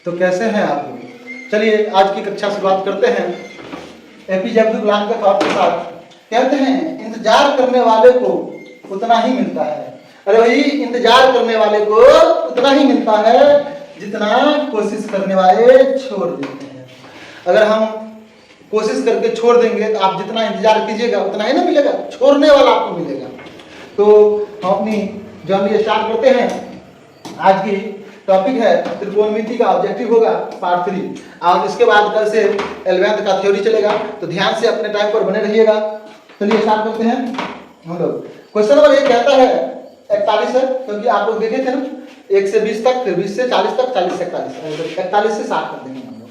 तो कैसे हैं आप लोग? चलिए आज की कक्षा शुरुआत करते हैं एपीजे अब्दुल कलाम के थॉट के साथ। कहते हैं इंतजार करने वाले को उतना ही मिलता है। अरे भाई, इंतजार करने वाले को उतना ही मिलता है जितना कोशिश करने वाले छोड़ देते हैं। अगर हम कोशिश करके छोड़ देंगे तो आप जितना इंतजार कीजिएगा उतना ही ना मिलेगा, छोड़ने वाला आपको मिलेगा। तो हम अपनी जर्नी स्टार्ट करते हैं। आज की टॉपिक है त्रिकोणमिति का ऑब्जेक्टिव होगा पार्ट 3, और इसके बाद कल से 11th का थ्योरी चलेगा, तो ध्यान से अपने टाइम पर बने रहिएगा। चलिए स्टार्ट करते हैं हम लोग। क्वेश्चन नंबर 1 कहता है 41 है, क्योंकि आप लोग देखे थे ना 1 से 20 तक, फिर 20 से 40 तक, 40 से 41, 41 से 60 कर देंगे हम लोग।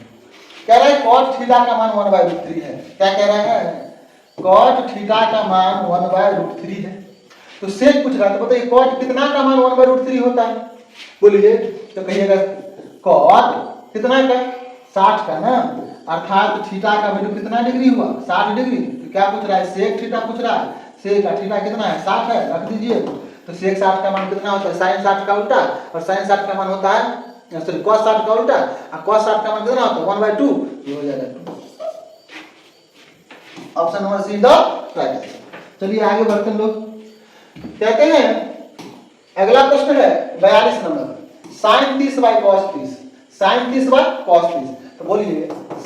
कह रहा है cot थीटा का मान 1/√3 है। क्या कह रहा है? cot थीटा का मान 1/√3 है। तो सेक पूछ रहा है, तो बताइए cot कितना का मान 1/√3 होता है? बोलिए तो कहिएगा cot कितना का? 60 का ना, अर्थात थीटा का वैल्यू कितना डिग्री हुआ? 60 डिग्री। तो क्या पूछ रहा है? सेक थीटा पूछ रहा है। सेक का थीटा कितना है? 60 है, रख दीजिए। तो सेक 60 का मान कितना होता है? sin 60 का उल्टा, और sin 60 का मान होता है सॉरी cos 60 का उल्टा, और cos 60 का मान कितना होता है? 1/2। ये हो जाएगा 2। Option number see the right answer. चलिए आगे बढ़ते हैं लोग। कहते हैं अगला प्रश्न है 42 number, sin 30/cos 30। sin 30/cos 30, तो बोलिए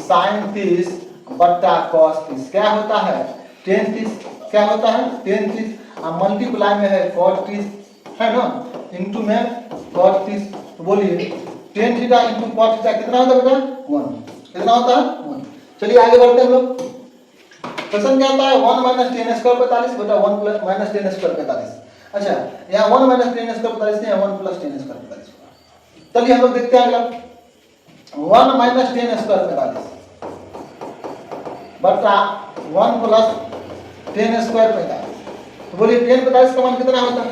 sin 30 बट्टा cos 30 क्या होता है? tan 30। क्या होता है? tan 30, और मल्टीप्लाई में है cot 30 है ना, इनटू में cot 30। तो बोलिए tan theta into cot theta कितना होता है बेटा? 1। कितना होता है? 1। चलिए आगे बढ़ते हैं हम लोग। क्वेश्चन क्या आता है? 1 - tan स्क्वायर 45 बटा 1 - tan स्क्वायर 45। अच्छा, यहाँ 1 - tan स्क्वायर 45 नहीं है, 1 + tan स्क्वायर 45 होगा। चलिए हम लोग देखते हैं अगला। 1 - tan स्क्वायर 45 बटा 1 + tan स्क्वायर 45। तो बोलिए tan 45 का मान कितना होता है?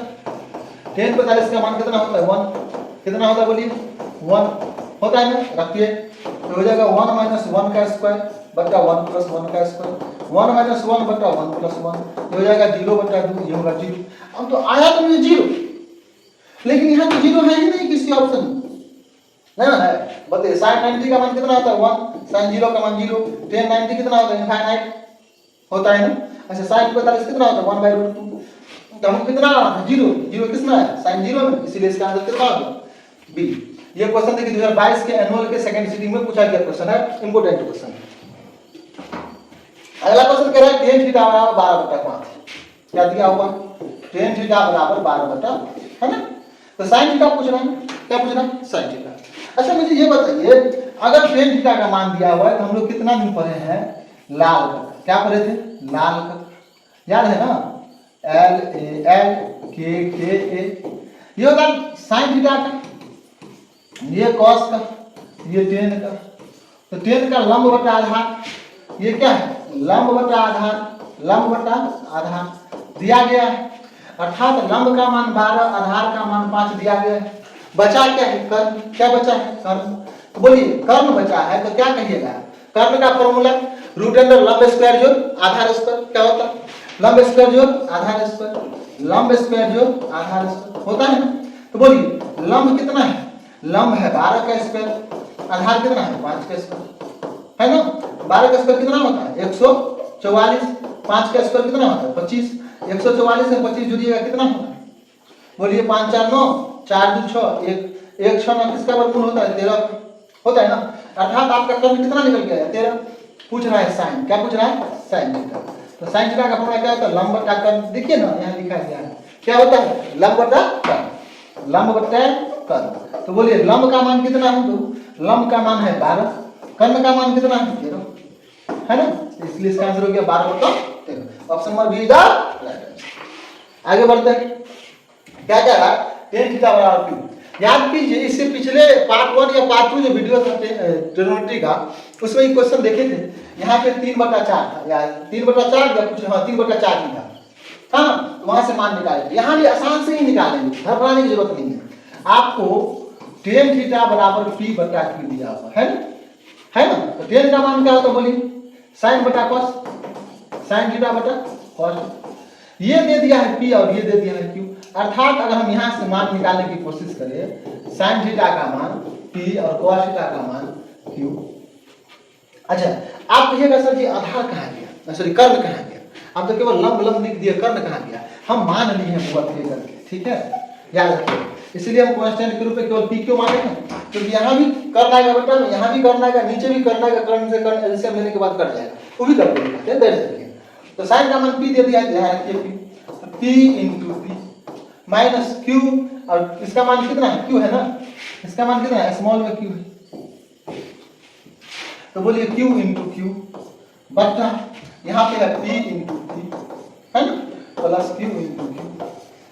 tan 45 का मान कितना होता है? 1। कितना होता है? बोलिए 1 होता है ना, रखिए। तो हो जाएगा 1 - 1 का स्क्वायर बटा 1 + 1 का स्क्वायर। 1 - 1 बटा 1 + 1 हो जाएगा 0/2, ये होगा 0। अब तो आया तो मुझे 0, लेकिन यहाँ तो 0 है ही नहीं किसी ऑप्शन में, ना है। बताइए sin 90 का मान कितना होता है? 1। sin 0 का मान 0। tan 90 कितना होता है? इनफाइनाइट होता है ना। अच्छा, sin 45 कितना होता है? 1/√2। तो हमको कितना आना है? 0। 0 किसमें है? sin 0 में, इसीलिए इसका आंसर कितना होगा? बी। ये क्वेश्चन देखिए 2022 के एनुअल के सेकंड सिटिंग में पूछा गया क्वेश्चन है, इंपोर्टेंट क्वेश्चन है। अगला क्वेश्चन कह रहा है tan थीटा बराबर 12/5। क्या दिया हुआ? tan थीटा बराबर 12/5 है ना। तो sin थीटा पूछ रहा है। क्या पूछ रहा है? sin theta. अच्छा मुझे ये बताइए, अगर tan थीटा का मान दिया हुआ है तो हम लोग कितना दिन पढ़े हैं? लाल कट। क्या पढ़े थे? लाल कट, याद है ना? LALKKA। ये होगा sin थीटा का, ये cos का, ये tan का। तो tan का लंब बटा आधार, ये क्या है? लंब बटा आधार, लंब बटा आधार दिया गया है, अर्थात लंब का मान 12, आधार का मान 5 दिया गया है। बचा क्या है? कर्ण। क्या बचा है? कर्ण। तो बोलिए कर्ण बचा है, तो क्या कहिएगा? कर्ण का फॉर्मूला √अंडर लंब स्क्वायर जोड़ आधार स्क्वायर। क्या होता है? लंब स्क्वायर जोड़ आधार स्क्वायर, लंब स्क्वायर जोड़ आधार स्क्वायर होता है ना। तो बोलिए लंब कितना है? लंब है 12 का स्क्वायर, आधार कितना है? 5 का स्क्वायर है ना। 12 का स्क्वायर कितना होता है? 144। 5 का स्क्वायर कितना होता है? 25। 144 से 25 जुड़िएगा कितना होता है? बोलिए 5 4 9, 4 2 6, 1 6 9 किसका वर्गमूल होता है? 13 होता है ना। अर्थात आपका कर्ण कितना निकल गया है? 13। पूछ रहा है साइन। क्या पूछ रहा है? Sine theta. तो साइन थीटा का फॉर्मूला क्या होता है? लंब बटा कर्ण। देखिए ना यहाँ लिखा गया है, क्या होता है? लंब बटा कर्ण, लंब बटा कर्ण। तो बोलिए लंब का मान कितना है? तो लंब का मान है 12, कर्ण का मान कितना है? 13 है ना। इसलिए इसका आंसर हो गया 12/13। Option number B is the right answer. आगे बढ़ते हैं। क्या कह रहा है? tan थीटा बराबर 2। याद कीजिए इससे पिछले पार्ट 1 या पार्ट 2 जो वीडियो था ट्रिग्नोमेट्री का, उसमें ये क्वेश्चन देखे थे। यहाँ पे 3/4 था, या 3/4 या कुछ, हाँ 3/4 ही था, हाँ। वहां से मान निकाले थे। यहाँ भी आसान से ही निकालेंगे, घबराने की जरूरत नहीं है। आपको tan थीटा बराबर p/q दिया हुआ है ना। तो tan का मान क्या होता है? बोलिए sin बटा cos, sin थीटा बटा cos। ये दे दिया है p और ये दे दिया है q, अर्थात अगर हम यहाँ से मान निकालने की कोशिश करें sin थीटा का मान P और cos थीटा का मान Q। अच्छा, आप कहिएगा सर जी आधार कहाँ गया, सॉरी कर्ण कहाँ गया? आप तो केवल लंब लंब लिख दिए, कर्ण कहाँ गया? हम मान लिए हैं बुआ क्लियर करके, ठीक है, याद रखिए। इसलिए हम कांस्टेंट के रूप में केवल P क्यों माने हैं, क्योंकि यहाँ भी कर्ण आएगा बेटा, यहाँ भी कर्ण आएगा, नीचे भी कर्ण आएगा, कर्ण से कर्ण एलसीएम लेने के बाद कट जाएगा, वो भी कर देंगे, देख सकते। तो साइन का मान P दे दिया है, P into P minus Q, और इसका मान कितना है? Q है ना, इसका मान कितना है? स्मॉल में Q है, तो बोलिए Q इंटू Q बटा यहाँ पे है P इंटू P है ना, प्लस Q इंटू Q।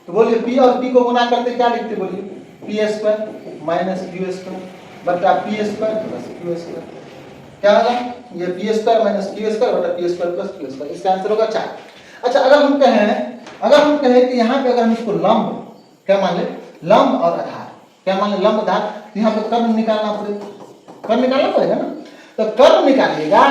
तो बोलिए P और P को गुना करते क्या लिखते? बोलिए P square minus Q square बटा P square plus Q square. क्या होगा? ये P square minus Q square बटा P square plus Q square. इसका आंसर होगा 4। अच्छा, अगर हम कहें कि यहाँ पे अगर हम इसको लंब क्या मान ले, लंब और आधार क्या मान ले, लंब आधार, तो यहाँ पे कर्ण निकालना पड़ेगा, कर्ण निकालना पड़ेगा ना। तो कर्ण निकालिएगा,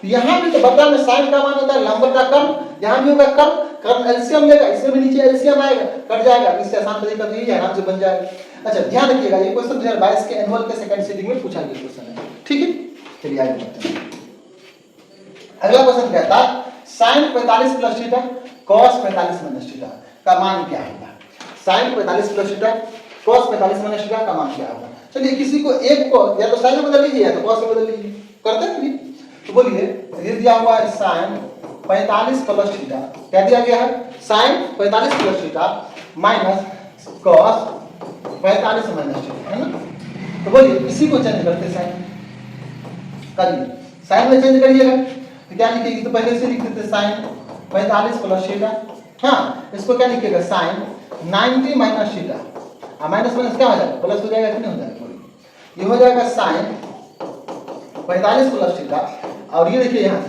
यहाँ भी तो बता में साइन का मान होता है लंब बटा कर्ण, यहाँ भी होगा कर्ण, कर्ण एलसीएम लेगा, इसमें भी नीचे एलसीएम आएगा, कट जाएगा। इससे आसान तरीका तो यही है, आराम से बन जाएगा। अच्छा ध्यान रखिएगा, ये क्वेश्चन 2022 के एनुअल के सेकंड सीटिंग में पूछा गया क्वेश्चन है, ठीक है। चलिए आगे बढ़ते हैं। अगला क्वेश्चन कहता है sin 45 plus theta cos 45 minus theta का मान क्या होगा? sin 45 plus theta cos 45 minus theta का मान क्या होगा? चलिए किसी को एक को या तो sin में बदल लीजिए या तो cos में बदल लीजिए, करते हैं भी। तो बोलिए ये दिया हुआ है sin 45 प्लस थीटा, क्या दिया गया है? sin 45 plus theta minus cos 45 minus theta, है ना। तो बोलिए इसी को चेंज करते हैं, sin करिए, sin में चेंज करिएगा तो क्या लिखेगी? तो पहले से लिख देते sin 45 प्लस थीटा, हाँ इसको क्या लिखिएगा? sin 90 माइनस थीटा, और माइनस माइनस क्या हो जाएगा? प्लस हो जाएगा कि नहीं हो जाएगा? ये हो जाएगा sin 45 प्लस थीटा, और ये देखिए यहाँ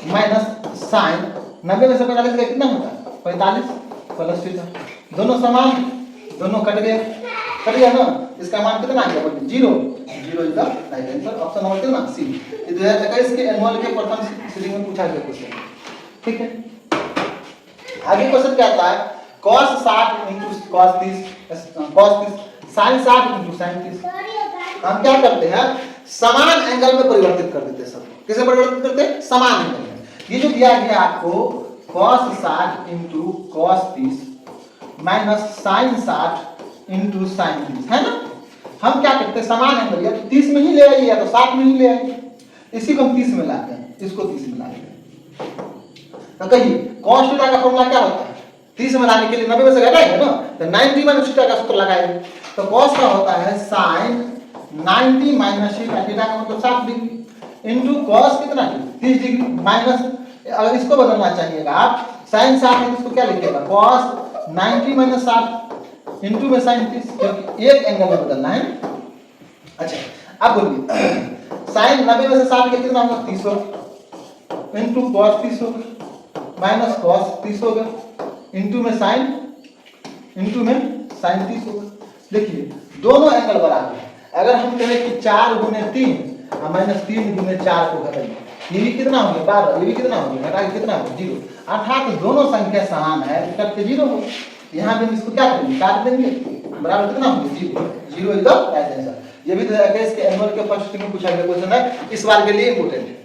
माइनस sin 90 में से 45 का कितना होता है? 45 प्लस थीटा, दोनों समान, दोनों कट गया ना। इसका मान कितना आ गया? बोलिए 0। 0 is the right answer, option number कितना? सी। ये 2021 के एनुअल के प्रथम सीटिंग में पूछा गया क्वेश्चन, ठीक है। आगे क्वेश्चन क्या आता है? cos 60 into cos 30 sin 60 into sin 30। हम क्या करते हैं? समान एंगल में परिवर्तित कर देते हैं सब। किसे परिवर्तित करते हैं? समान एंगल में। ये जो दिया गया आपको cos 60 into cos 30 minus sin 60 into sin 30, है ना। हम क्या करते हैं? समान एंगल, या तो 30 में ही ले आइए या तो 60 में ही ले आइए। इसी को हम 30 में लाते हैं, इसको 30 में लाते हैं। तो कहिए cos थीटा का फॉर्मूला क्या होता है? 30 में लाने के लिए 90 में से घटाएंगे ना, तो 90 माइनस थीटा का सूत्र लगाएंगे। तो cos का होता है sin 90 माइनस थीटा, थीटा का मतलब 60 डिग्री इनटू cos कितना? 30 डिग्री माइनस, अगर इसको बदलना चाहिएगा आप sin 60 है तो इसको क्या लिखिएगा? cos 90 माइनस 60 इनटू में sin 30, क्योंकि एक एंगल में बदलना है। अच्छा अब बोलिए sin 90 में से 60 के कितना होगा? 30 होगा इनटू cos 30 होगा माइनस cos 30 होगा इनटू में sin 30 होगा। देखिए दोनों एंगल बराबर है। अगर हम कहें कि 4 गुने 3 और माइनस 3 गुने 4 को घटाएंगे, ये भी कितना हो गया? 12, ये भी कितना हो गया? घटा के कितना हो? 0। अर्थात दोनों संख्या समान है, कट के 0 हो। यहाँ पे हम इसको क्या करेंगे? काट देंगे, बराबर कितना हो? 0। 0 इज द राइट आंसर। ये भी 2021 के एनुअल के फर्स्ट में पूछा गया क्वेश्चन है, इस बार के लिए इंपॉर्टेंट है।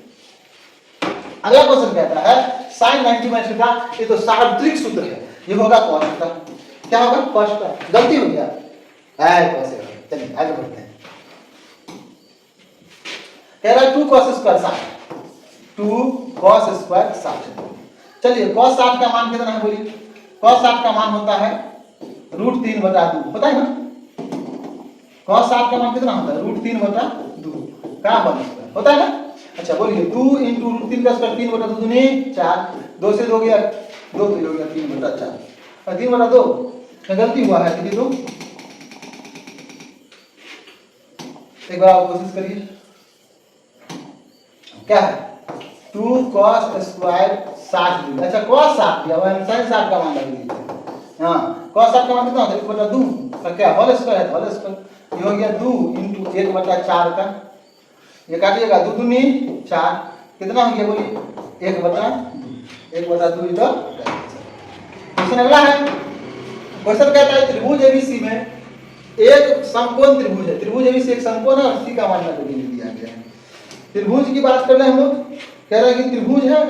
अगला क्वेश्चन कहता है sin 90 माइनस थीटा, ये तो सार्वत्रिक सूत्र है, ये होगा cos थीटा। क्या होगा? cos theta. गलती हो गया, चलिए आगे बढ़ते हैं। कह रहा है 2 cos स्क्वायर 60, 2 cos स्क्वायर 60। चलिए cos 60 का मान कितना है? बोलिए cos 60 का मान होता है √3/2, पता है ना। cos 60 का मान कितना होता है? √3/2 का बन होता है ना। अच्छा बोलिए 2 इंटू √3 का स्क्वायर 3/2 दूनी 4, 2 से 2 गया 2, तो हो गया 3/4 और 3/2 क्या गलती हुआ है? देखिए तो एक बार आप कोशिश करिए, क्या है? 2 cos स्क्वायर 60। अच्छा cos 60 दिया हुआ है, sin 60 का मान लगा दीजिए। हाँ cos 60 का मान कितना होता है? 1/2 का क्या होल स्क्वायर है, होल स्क्वायर। ये हो गया 2 इंटू 1/4 का, ये काटिएगा 2 दूनी 4, कितना हो गया? बोलिए 1/2 इधर। क्वेश्चन अगला है, क्वेश्चन कहता है त्रिभुज एबीसी में एक समकोण त्रिभुज है, त्रिभुज एबीसी एक समकोण है और सी का मान 90 डिग्री दिया गया है। त्रिभुज की बात कर रहे हैं हम लोग, कह रहे हैं कि त्रिभुज है,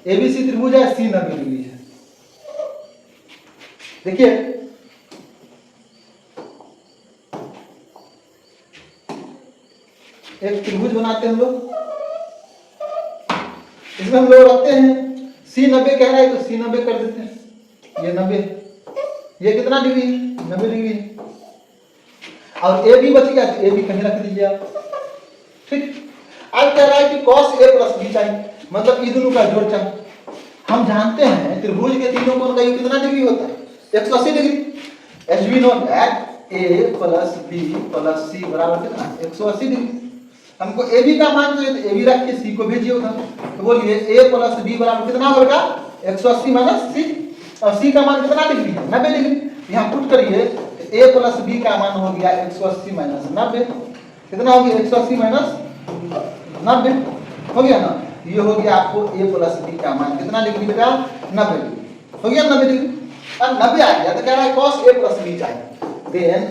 एबीसी त्रिभुज है, सी 90 डिग्री है। देखिए एक त्रिभुज बनाते हैं हम लोग, इसमें हम लोग रखते हैं सी 90 कह रहा है तो सी 90 कर देते हैं, ये 90, ये कितना डिग्री है, 90 डिग्री है। और ए बी बच गया तो ए बी कहीं रख दीजिए आप, ठीक। अब कह रहा है कि cos a प्लस बी चाहिए, मतलब इन दोनों का जोड़ चाहिए। हम जानते हैं त्रिभुज के तीनों कोण का योग कितना डिग्री होता है, 180 degree. As we know that a plus B plus C बराबर कितना, 180 डिग्री। हमको ए बी का मान चाहिए तो ए बी रख के सी को भेजिए उधर, तो बोलिए a प्लस बी बराबर कितना होगा, 180 माइनस सी, और सी का मान कितना डिग्री है, 90 डिग्री। यहाँ पुट करिए a प्लस बी का मान हो गया 180 माइनस 90, कितना हो गया 180 माइनस 90, हो गया ना। ये हो गया आपको a प्लस बी का मान कितना डिग्री बेटा, 90 डिग्री, हो गया 90 डिग्री। अब 90 आ गया तो कह रहा है cos a प्लस बी चाहिए, देन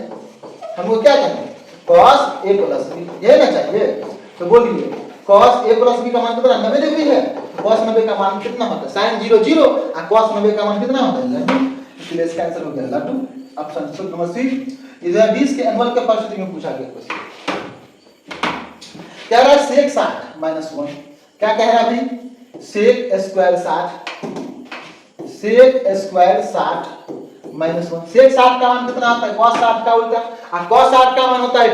हमको क्या चाहिए, cos a प्लस बी, ये ना चाहिए। तो बोलिए cos a प्लस बी का मान कितना, 90 डिग्री है, cos 90 का मान कितना होता है, sin 0 0 और cos 90 का मान कितना होता है, लड्डू। इसलिए इसका आंसर हो गया लड्डू, ऑप्शन शुद्ध नंबर सी। इधर 20 के एनुअल के परिस्थिति में पूछा गया क्वेश्चन, कह रहा है sec 60 माइनस 1, क्या कह रहा है भाई, sec square 60, sec square 60 minus 1, sec 60 का मान कितना होता है, cos 60 का उल्टा, और cos 60 का मान होता है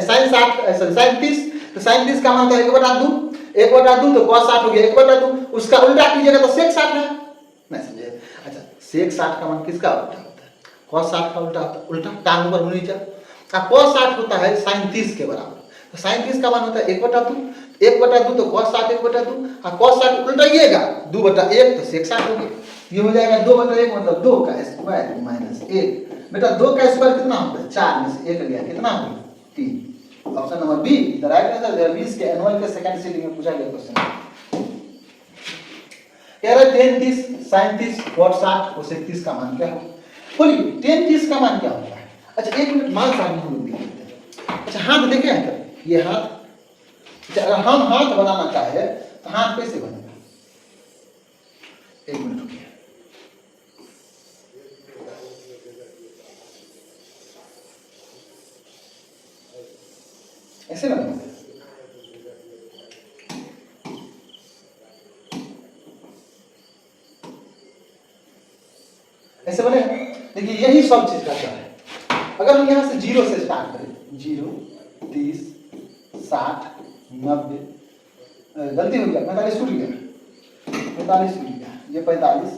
sin 60 सॉरी sin 30, तो sin 30 का मान होता है 1/2, 1/2 तो cos 60 हो गया 1/2, उसका उल्टा कीजिएगा तो sec 60 है, नहीं समझे। अच्छा sec 60 का मान किसका उल्टा होता है, cos 60 का उल्टा होता है, उल्टा टांग ऊपर नीचे, और cos 60 होता है sin 30 के बराबर, तो sin 30 का मान होता है 1/2, 1/2 तो cos 60 1/2, और cos 60 उल्टाइएगा 2/1 तो sec 60 हो गया। ये हो जाएगा 2/1 मतलब 2 का स्क्वायर माइनस 1, बेटा 2 का स्क्वायर कितना होता है, 4 में से 1 लिया कितना होगा, 3। Option number be the right answer. 20 के एनुअल के सेकंड सीटिंग में पूछा गया क्वेश्चन, कह रहा है tan 30 sin 30 cot 60 cosec 30 का मान क्या होगा, बोलिए tan 30 का मान क्या होता है। अच्छा एक मिनट मान सामने हम लोग देख लेते हैं। अच्छा हाथ देखे हैं क्या, ये हाथ, अच्छा अगर हम हाथ बनाना चाहे तो हाथ कैसे बनेगा, एक मिनट रुकिए, ऐसे बनेगा, ऐसे बनेगा। देखिए यही सब चीज का क्या है, अगर हम यहां से 0 से स्टार्ट करें, 0 30 60 90, गलती हो गया 45 टूट गया, 45 टूट गया, ये 45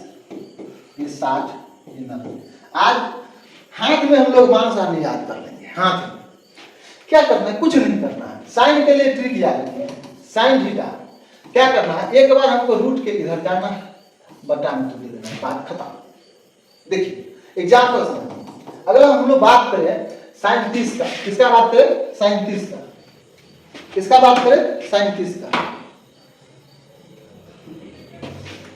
ये 60 ये 90। आज हाथ में हम लोग मान सारणी याद कर लेंगे, हाथ में क्या करना है, कुछ नहीं करना है, साइन के लिए ट्रिक याद रखिए, साइन थीटा क्या करना है, एक बार हमको रूट के इधर जाना है, बटा में तो दे देना है, बात खत्म। देखिए एग्जाम्पल समझिए, अगर हम लोग बात करें sin 30 का, किसका बात करें, sin 30 का, किसका बात करें, sin 30 का,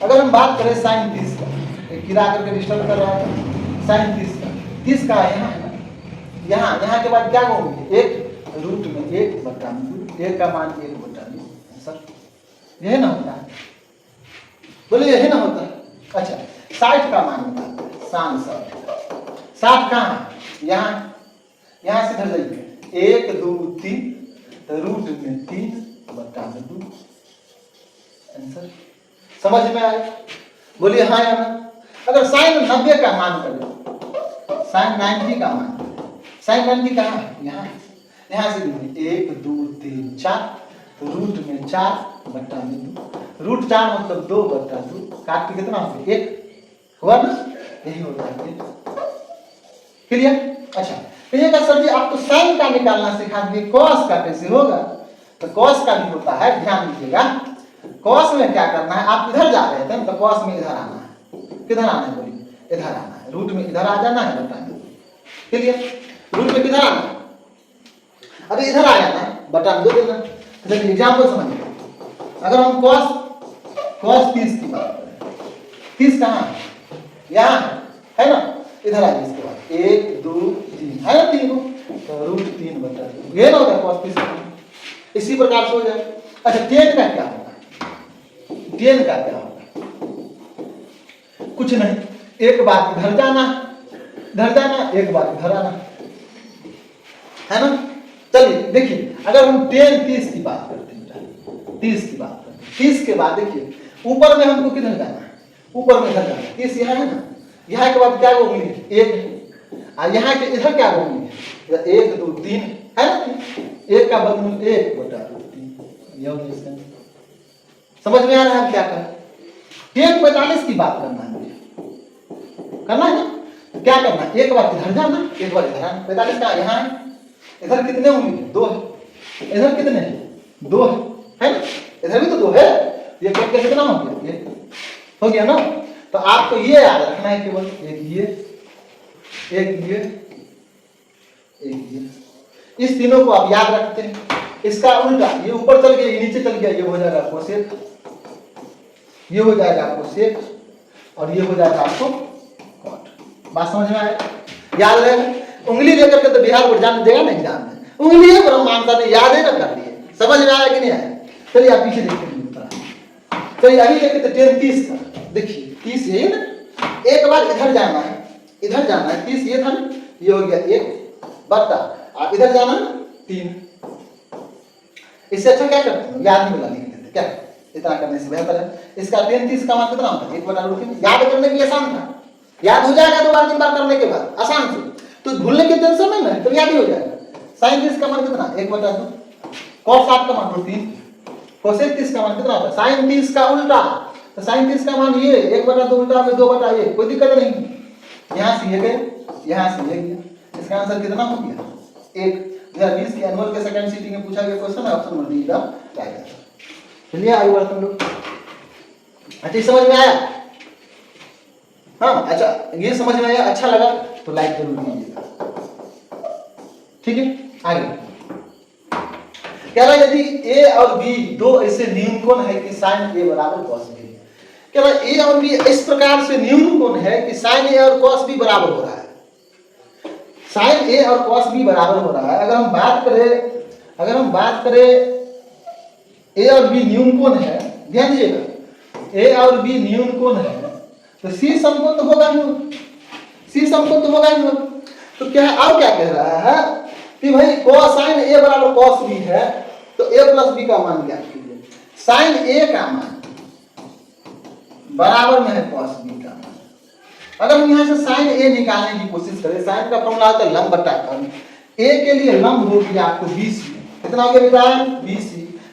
अगर हम बात करें sin 30 का, एक गिरा करके डिस्टर्ब कर रहा है, sin 30 का, 30 का यहाँ है ना, यहाँ के बाद क्या होंगे, एक रूट में 1/2, 1 का मान 1/2, सर यही ना होता है, बोले यही ना होता है। अच्छा 60 का मान होता है sin 60 कहाँ है, यहाँ से धर जाइए, 1 2 3 तो रूट में 3/2, आंसर समझ में आए, बोलिए हाँ या ना। अगर sin 90 का मान करें, sin 90 का मान, sin 90 कहाँ है, यहाँ से 1 2 3 4 तो रूट में 4/2, रूट 4 मतलब 2/2, काट के कितना हो गया 1, हुआ ना, यही होता है, क्लियर। अच्छा कहिएगा सर जी आप तो साइन का निकालना सिखा दिए, कॉस का कैसे होगा, तो कॉस का भी होता है, ध्यान दीजिएगा, कॉस में क्या करना है, आप इधर जा रहे थे तो कॉस में इधर आना है, किधर आना है बोलिए, इधर आना है, रूट में इधर आ जाना है, बता दो, क्लियर, रूट में किधर आना है, अभी इधर आ जाना है, बटा 2 देना। चलिए एग्जाम्पल समझिए, अगर हम cos 30 की बात करें, 30 कहाँ है, यहाँ है ना, इधर आइए, इसके बाद 1 2 3 है ना, 3 तो √3/2 ये ना होता है cos 30 का मान। इसी प्रकार से हो जाए। अच्छा tan का क्या होगा, tan का क्या होगा, कुछ नहीं, एक बात इधर जाना, एक बात इधर आना, है ना। चलिए देखिए, अगर हम tan 30 की बात करते हैं, 30 की बात करते हैं, 30 के बाद देखिए ऊपर में हमको किधर जाना है, ऊपर में इधर जाना है, 30 यहाँ है ना, यहाँ के बाद क्या होगी, 1 और यहाँ के इधर क्या होगी, 1 2 3 है ना, 1 का वर्गमूल 1/√3, ये हो गया इसका। समझ में आ रहा है हम क्या करें, tan 45 की बात करना है मुझे, करना है ना, तो क्या करना है, एक बार इधर जाना, एक बार इधर आना। 45 का यहाँ है, इधर कितने होंगे, 2 है, इधर कितने हैं, 2 है ना, इधर भी तो 2 है, ये करके कितना हो गया, ये हो गया ना। तो आपको ये याद रखना है केवल, एक ये, इस तीनों को आप याद रखते हैं। इसका उल्टा, ये ऊपर चल गया, ये नीचे चल गया, ये हो जाएगा कोसेक, ये हो जाएगा आपको सेक, और ये हो जाएगा आपको कॉट। बात समझ में आया, याद रहेगा। उंगली लेकर के तो बिहार बोर्ड जाने देगा नहीं, एग्जाम में उंगली है ब्रह्मांसा ने याद है ना कर लिए, समझ में आया कि नहीं आया। चलिए आप पीछे देखते हैं, चलिए अभी देखते तो tan 30 का, देखिए 30 यही ना, एक बार इधर जाना है, 30 ये था ना, ये हो गया 1/, आप इधर जाना 3। इससे अच्छा क्या करते हैं, याद नहीं मिला लिख लेते, क्या इतना करने से बेहतर है। इसका tan 30 का मान कितना होता है, 1/√3। याद करने के लिए आसान था, याद हो जाएगा 2 बार 3 बार करने के बाद आसान से, तो भूलने की टेंशन नहीं ना, तो याद ही हो जाएगा। sin 30 का मान कितना, 1/2, cos 60 का मान √3, cosec 30 का मान कितना होता है, sin 30 का उल्टा, तो sin 30 का मान ये 1/2 उल्टा में 2/1, कोई दिक्कत नहीं। यहाँ से ये गए, यहाँ से ये गया, इसका आंसर कितना हो गया, 1। 2020 के एनुअल के सेकंड सिटिंग में पूछा गया क्वेश्चन है, ऑप्शन नंबर डी का राइट आंसर। चलिए आगे बढ़ते हैं लोग। अच्छा समझ में आया, हाँ अच्छा ये समझ में आया, अच्छा लगा तो लाइक जरूर कीजिएगा, ठीक है। आगे कह रहा है यदि a और b दो ऐसे न्यून कोण है कि sin a बराबर cos b, कह रहा है a और b इस प्रकार से न्यून कोण है कि sin a और cos b बराबर हो रहा है, sin a और cos b बराबर हो रहा है। अगर हम बात करें a और b न्यून कोण है, ध्यान दीजिएगा, a और b न्यून कोण है तो c समकोण तो होगा ही, c समकोण तो होगा ही। तो क्या है, अब क्या कह रहा है कि भाई sin a बराबर cos b है, तो a प्लस b का मान ज्ञात कीजिए। sin a का मान बराबर में है cos b का मान। अगर हम यहाँ से sin a निकालने की कोशिश करें, sin का फॉर्मूला होता है लंब बटा कर्ण, a के लिए लंब हो गया आपको BC, कितना हो गया बेटा BC,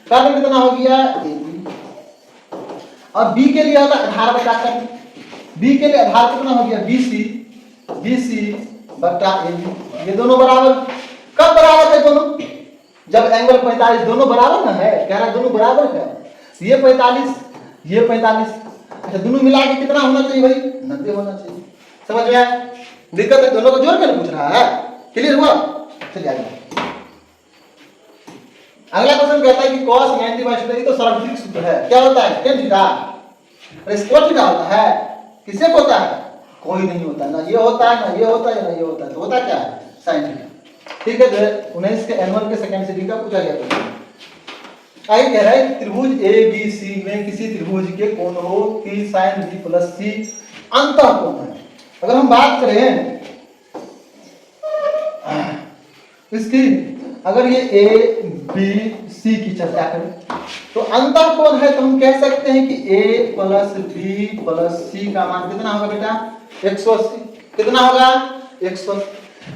कर्ण कितना हो गया AB, और b के लिए होता है आधार बटा कर्ण, b के लिए आधार कितना हो गया BC बटा AB, ये दोनों बराबर। कब बराबर है दोनों, जब एंगल 45 दोनों बराबर ना है, कह रहा दोनों बराबर है, ये 45 ये 45, अच्छा दोनों मिला के कितना होना चाहिए भाई, 90 होना चाहिए। समझ में आया, दिक्कत है, दोनों को जोड़ कर पूछ रहा है, क्लियर हुआ। चलिए आगे अगला क्वेश्चन कहता है कि cos 90/2, ये तो सार्वत्रिक सूत्र है, क्या होता है tan थीटा, और स्क्वायर थीटा होता है, किससे होता है, कोई नहीं होता, ना ये होता है ना ये होता है ना ये होता है, तो होता क्या है sin थीटा। ठीक है, 2019 के एनुअल के सेकंड सिटिंग का पूछा गया क्वेश्चन। आगे कह रहा है त्रिभुज ABC में किसी त्रिभुज के कोण हो कि sin B प्लस C अंतः कोण है। अगर हम बात करें इसकी, अगर ये ABC की चर्चा करें तो अंतः कोण है, तो हम कह सकते हैं कि A plus B plus C का मान कितना होगा बेटा 180, कितना होगा 180।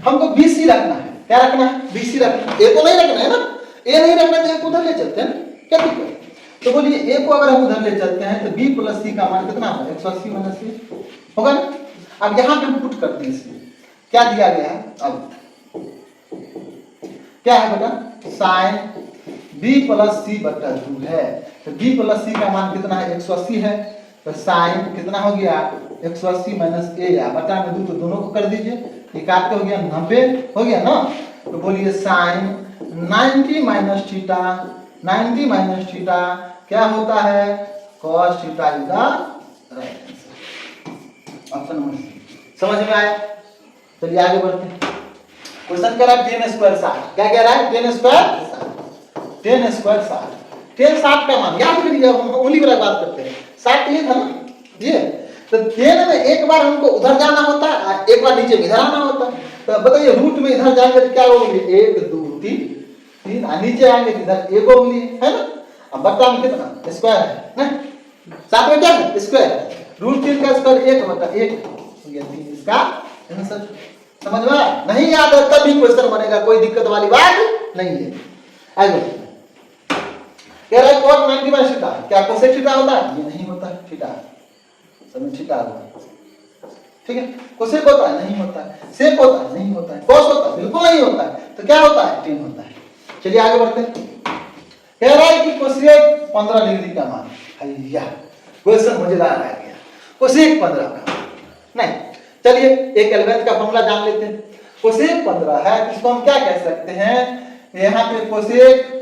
हमको BC रखना है, क्या रखना है BC रखना है, A को नहीं रखना है ना, A नहीं रखना तो A को उधर ले चलते हैं, क्या दिक्कत। तो बोलिए A को अगर हम उधर ले चलते हैं तो B प्लस C का मान कितना होगा 180 माइनस C होगा ना। अब यहाँ पे हम पुट करते हैं, इसमें क्या दिया गया है, अब क्या है बेटा sin B प्लस C बटा 2 है, तो B प्लस C का मान कितना है 180 है, तो sin कितना हो गया 180 माइनस A या बटा में 2, तो दोनों को कर दीजिए, इकात हो गया 90 हो गया ना। तो बोलिए sin 90 minus theta, 90 minus theta क्या होता है cos theta is the right answer, option number C. समझ में आया, चलिए आगे बढ़ते हैं। क्वेश्चन कह रहा है टेन स्क्वायर 60। क्या कह रहा है? Ten square 60। टेन 60 का मान याद करिए, हम ओनली वाला बात करते हैं। 60 ये था ना ये, तो टेन में एक बार हमको उधर जाना होता है, एक बार नीचे इधर आना होता है। तो बताइए रूट में इधर जाएंगे तो क्या होगी? 1 2 3 और नीचे आएंगे तो इधर एक होगी, है ना। अब बट्टा में कितना स्क्वायर है ना, साथ में क्या है स्क्वायर। रूट 3 का स्क्वायर 1 बटा 1 हो गया 3। इसका आंसर समझ में नहीं याद है तब भी क्वेश्चन बनेगा, कोई दिक्कत वाली बात नहीं है। आगे कह रहा है cos 90 बाय थीटा, क्या कोसेक थीटा होता है? ये नहीं होता है थीटा, समझ थीटा होगा, ठीक है। कोसेक होता है? नहीं होता है। सेक होता है? नहीं होता है। कॉस होता है? बिल्कुल नहीं होता है। तो क्या होता है? टेन होता है। चलिए आगे बढ़ते हैं। कह रहा है कि कोसेक 15 डिग्री का मान, भैया क्वेश्चन मजेदार आ गया। कोसेक 15 का नहीं, चलिए एक एलवेंथ का फॉर्मूला जान लेते हैं। कोसेक 15 है, इसको हम क्या कह सकते हैं? यहाँ पे कोसेक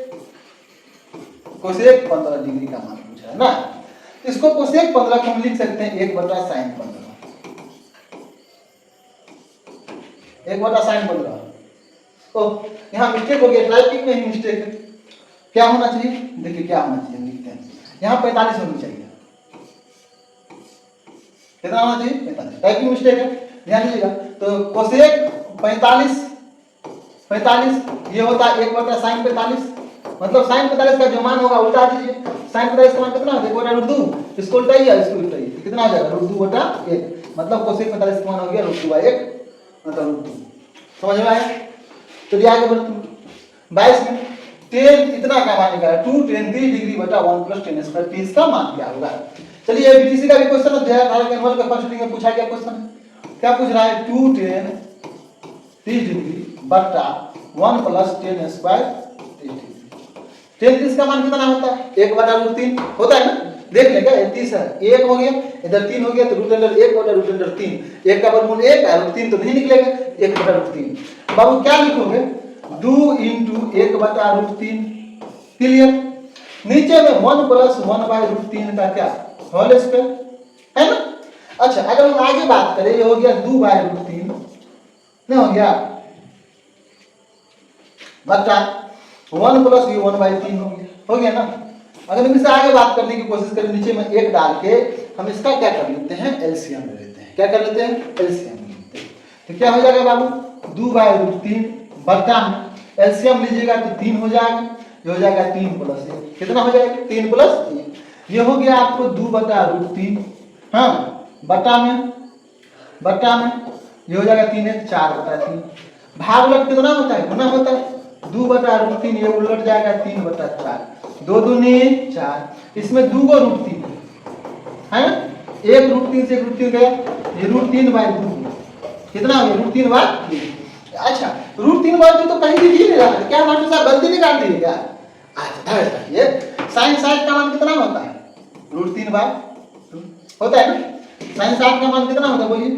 15 डिग्री का मान पूछा है ना, इसको कोसेक 15 को हम लिख सकते हैं 1 बटा साइन 15। 1 बटा साइन 15। तो यहाँ मिस्टेक हो गया, टाइपिंग में ही मिस्टेक है। क्या होना चाहिए? देखिए क्या होना चाहिए, लिखते हैं यहाँ 45 होनी चाहिए। कितना होना चाहिए? 45। टाइपिंग मिस्टेक है, ध्यान दीजिएगा। तो कोसेक 45 ये होता है 1 बटा साइन 45, मतलब साइन 45 का जो मान होगा उल्टा दीजिए। साइन 45 का मान कितना होगा? 1 बटा रूट 2, इसको उल्टाइए इसको उल्टाइए, कितना हो जाएगा? रूट 2 बटा 1, मतलब कोसेक 45 का मान हो गया रूट 2 बाई 1, मतलब रूट 2। समझ में आया? चलिए आगे बढ़ते हैं। 22 में टेन इतना का मान निकाला, 2 tan 3 डिग्री बटा 1 प्लस tan स्क्वायर, 30 का मान क्या होगा? चलिए एबीटीसी का भी क्वेश्चन है, धारा के एनुअल का फर्स्ट रीडिंग में पूछा गया क्वेश्चन। क्या पूछ रहा है? 2 tan 30 डिग्री बटा 1 plus tan square 30 degree. tan 30 का मान कितना होता है? 1 बटा रूट 3 होता है ना, देख लेगा। 30 है, 1 हो गया, इधर 3 हो गया, तो रूट अंडर 1 बटा रूट अंडर 3, 1 का वर्गमूल 1 है, रूट 3 तो नहीं निकलेगा, 1 बटा रूट 3। बाबू क्या लिखोगे? 2 इंटू 1 बटा रूट 3, क्लियर। नीचे में 1 प्लस 1 बाय रूट 3 का क्या होल स्क्वायर, है ना। अच्छा अगर हम आगे बात करें, ये हो गया 2 बाय रूट 3 नहीं हो गया, बटा 1 प्लस ये 1 बाय 3 हो गया ना। अगर हम इससे आगे बात करने की कोशिश करें, नीचे में 1 डाल के हम इसका क्या कर लेते हैं? एलसीएम ले लेते हैं। क्या कर लेते हैं? एलसीएम ले लेते हैं। तो क्या हो जाएगा बाबू? 2 बाय रूट 3 बटा में एलसीएम लीजिएगा तो 3 हो जाएगा, ये हो जाएगा 3 प्लस 1, कितना हो जाएगा? 3 प्लस 1, ये हो गया आपको 2 बटा रूट 3, हाँ बटा में ये हो जाएगा 3 1 4 बटा 3। भाग उलट कितना होता है? गुना होता है। 2 बटा रूट 3 ये उलट जाएगा 3 बटा 4, 2 दूनी 4, इसमें 2 को रूट 3 है ना, 1 रूट 3 से 1 रूट 3 गया, ये रूट 3 बाय 2 कितना हो गया? Root 3 by 2। अच्छा रूट 3 बाय 2 तो कहीं भी नहीं रहा है क्या? मास्टर साहब गलती निकाल दी क्या? अच्छा ये साइन 60 का मान कितना होता है? रूट 3 बाय 2 होता है ना। साइन 60 का मान कितना होता है बोलिए?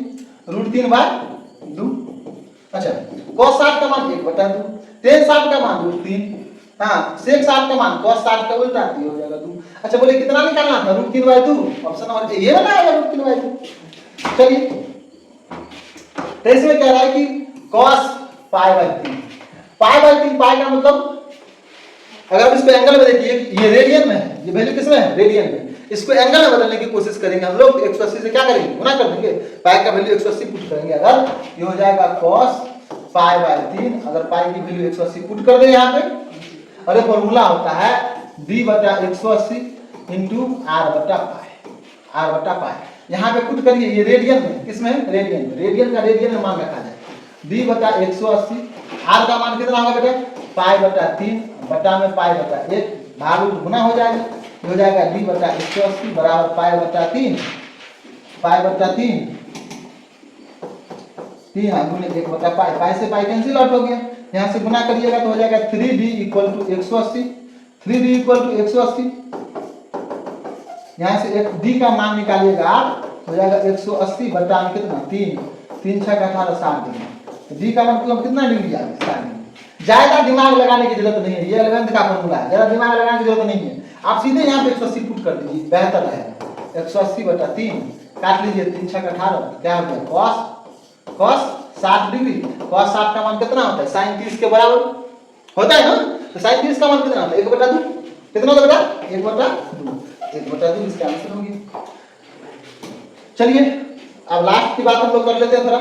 Root 3 by 2। अच्छा cos 60 का मान 1 बटा 2, tan 60 का मान रूट 3, हाँ sec 60 का मान cos 60 का उल्टा हो जाएगा 2। अच्छा बोले कितना निकालना था? रूट 3 बाय 2, ऑप्शन नंबर ये वाला है रूट 3 बाय 2। चलिए तो इसमें कह रहा है कि cos pi by 3, pi by 3, पाई का मतलब अगर आप इसको एंगल में देखिए, ये रेडियन में है, ये वैल्यू किसमें है? रेडियन में। इसको एंगल में बदलने की कोशिश करेंगे हम लोग, 180 से क्या करेंगे? गुना कर देंगे, पाई का वैल्यू 180 पुट करेंगे, अगर ये हो जाएगा cos पाई बाय 3, अगर पाई की वैल्यू 180 पुट कर दें यहाँ पे, और ये फॉर्मूला होता है d बटा 180 इंटू आर बटा पाई, यहाँ पे पुट करिए, ये रेडियन में, किसमें? रेडियन में, रेडियन में मान रखा जाए, d बटा 180, आर का मान कितना होगा बेटा? पाई बटा 3 बटा में पाई बटा 1, भाग गुना हो जाएगा, हो जाएगा d बटा 180 बराबर पाई बटा 3 3 गुने 1 बटा पाई, पाई से पाई कैंसिल आउट हो गया, यहाँ से गुना करिएगा तो हो जाएगा 3d equal to 180, 3d equal to 180, यहाँ से एक d का मान निकालिएगा आप, हो जाएगा 180 बटा में कितना? 3 6 का 18 60 डिग्री, d का मतलब कितना डिग्री आ गया? 60 डिग्री। ज्यादा दिमाग लगाने की जरूरत नहीं है, ये 11th का फॉर्मूला है, ज्यादा दिमाग लगाने की जरूरत नहीं है, आप सीधे यहाँ पे 180 पुट कर दीजिए, बेहतर रहेगा। 180 बटा 3 काट लीजिए, 3 6 का 18, क्या हो गया? cos 60 degree. cos 60 का मान कितना होता है? sin 30 के बराबर होता है ना। तो sin 30 का मान कितना होता है? 1/2। कितना होता है बेटा? 1/2। 1/2 इसका आंसर हो गया। चलिए अब लास्ट की बात हम लोग कर लेते हैं थोड़ा।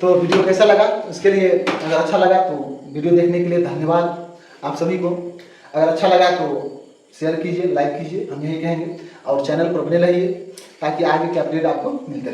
तो वीडियो कैसा लगा इसके लिए, अगर अच्छा लगा तो वीडियो देखने के लिए धन्यवाद आप सभी को। अगर अच्छा लगा तो शेयर कीजिए, लाइक कीजिए, हम यही कहेंगे। और चैनल पर बने रहिए ताकि आगे के अपडेट आपको मिलते रहे।